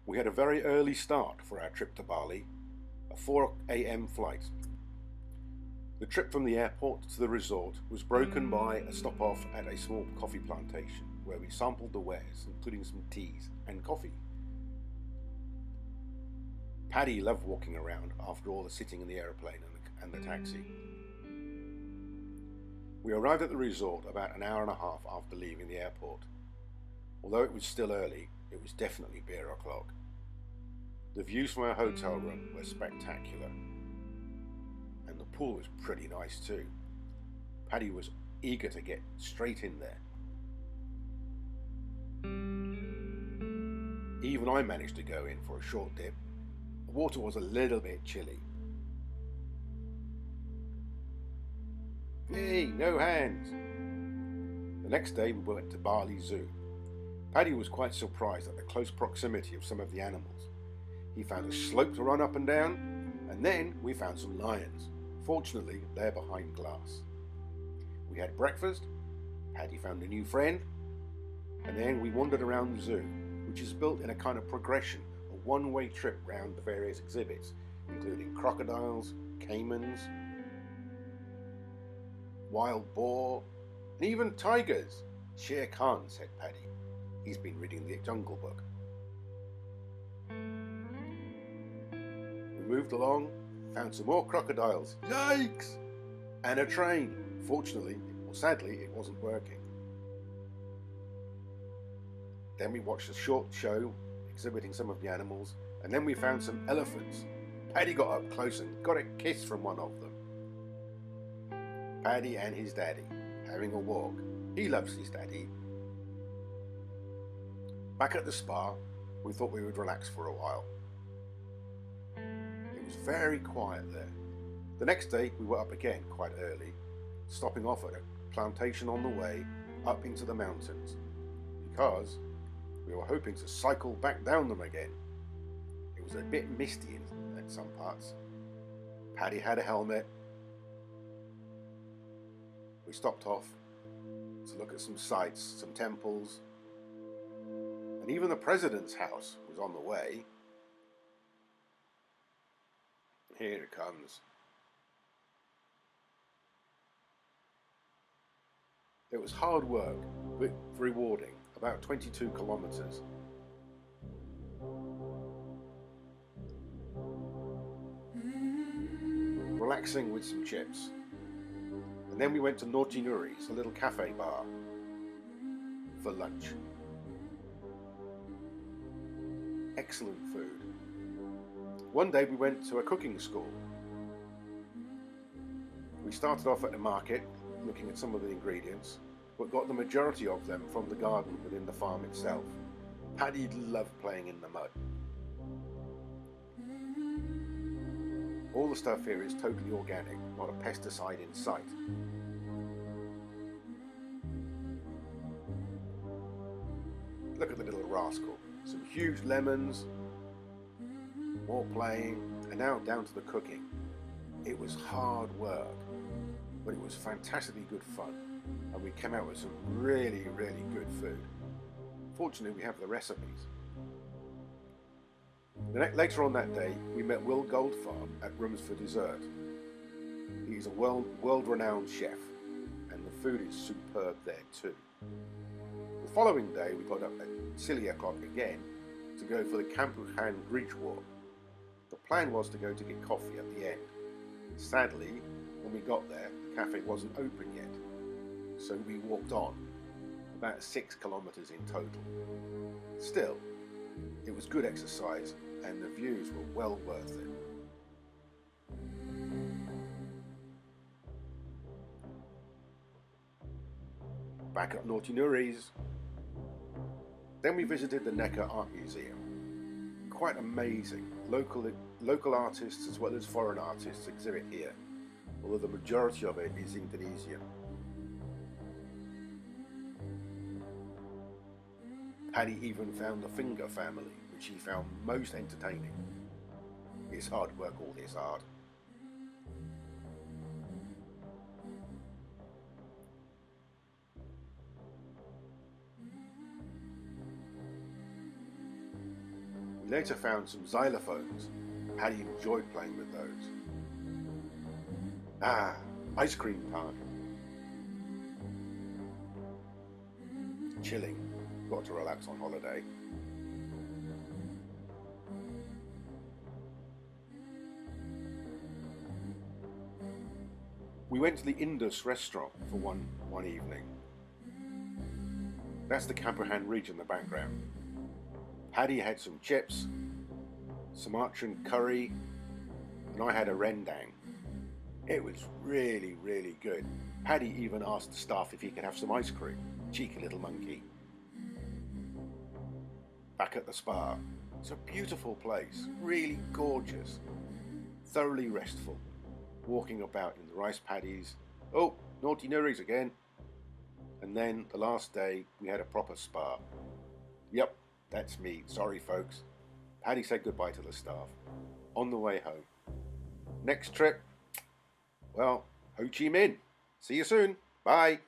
We had a very early start for our trip to Bali, a 4 a.m. flight. The trip from the airport to the resort was broken by a stop off at a small coffee plantation where we sampled the wares, including some teas and coffee. Paddy loved walking around after all the sitting in the aeroplane and the taxi. We arrived at the resort about an hour and a half after leaving the airport. Although it was still early, it was definitely beer o'clock. The views from our hotel room were spectacular, and the pool was pretty nice too. Paddy was eager to get straight in there. Even I managed to go in for a short dip. The water was a little bit chilly. Hey, no hands! The next day we went to Bali Zoo. Paddy was quite surprised at the close proximity of some of the animals. He found a slope to run up and down, and then we found some lions. Fortunately, they're behind glass. We had breakfast, Paddy found a new friend, and then we wandered around the zoo, which is built in a kind of progression, a one-way trip round the various exhibits, including crocodiles, caimans, wild boar, and even tigers. Shere Khan, said Paddy. He's been reading the Jungle Book. We moved along, found some more crocodiles. Yikes! And a train. Fortunately, or sadly, it wasn't working. Then we watched a short show exhibiting some of the animals, and then we found some elephants. Paddy got up close and got a kiss from one of them. Paddy and his daddy, having a walk. He loves his daddy. Back at the spa, we thought we would relax for a while. It was very quiet there. The next day we were up again quite early, stopping off at a plantation on the way up into the mountains, because we were hoping to cycle back down them again. It was a bit misty in some parts. Paddy had a helmet. We stopped off to look at some sights, some temples, and even the president's house was on the way. Here it comes. It was hard work, but rewarding, about 22 kilometers. Relaxing with some chips. And then we went to Naughty Nuri's, a little cafe bar, for lunch. Excellent food. One day we went to a cooking school. We started off at the market, looking at some of the ingredients, but got the majority of them from the garden within the farm itself. Paddy loved playing in the mud. All the stuff here is totally organic, not a pesticide in sight. Look at the little rascal. Some huge lemons, more playing, and now down to the cooking. It was hard work, but it was fantastically good fun, and we came out with some really, really good food. Fortunately, we have the recipes. Later on that day, we met Will Goldfarb at Rooms for Dessert. He's a world-renowned chef, and the food is superb there too. The following day, we got up at silly o'clock again to go for the Kampuchan Bridge Walk. The plan was to go to get coffee at the end. Sadly, when we got there, the cafe wasn't open yet, so we walked on, about 6 kilometers in total. Still, it was good exercise, and the views were well worth it. Back at Naughty Nuri's. Then we visited the Necker Art Museum. Quite amazing. Local artists as well as foreign artists exhibit here, although the majority of it is Indonesian. Paddy even found the Finger family, which he found most entertaining. It's hard work, all this art. We We later found some xylophones. Paddy enjoyed playing with those. Ice cream time. It's chilling. Got to relax on holiday. We went to the Indus restaurant for one evening. That's the Camperhan Ridge in the background. Paddy had some chips, Sumatran curry, and I had a rendang. It was really, really good. Paddy even asked the staff if he could have some ice cream. Cheeky little monkey. Back at the spa. It's a beautiful place, really gorgeous, thoroughly restful. Walking about in the rice paddies. Oh, naughty Nuris again. And then the last day we had a proper spa. Yep, that's me. Sorry folks. Paddy said goodbye to the staff. On the way home. Next trip, well, Ho Chi Minh. See you soon. Bye.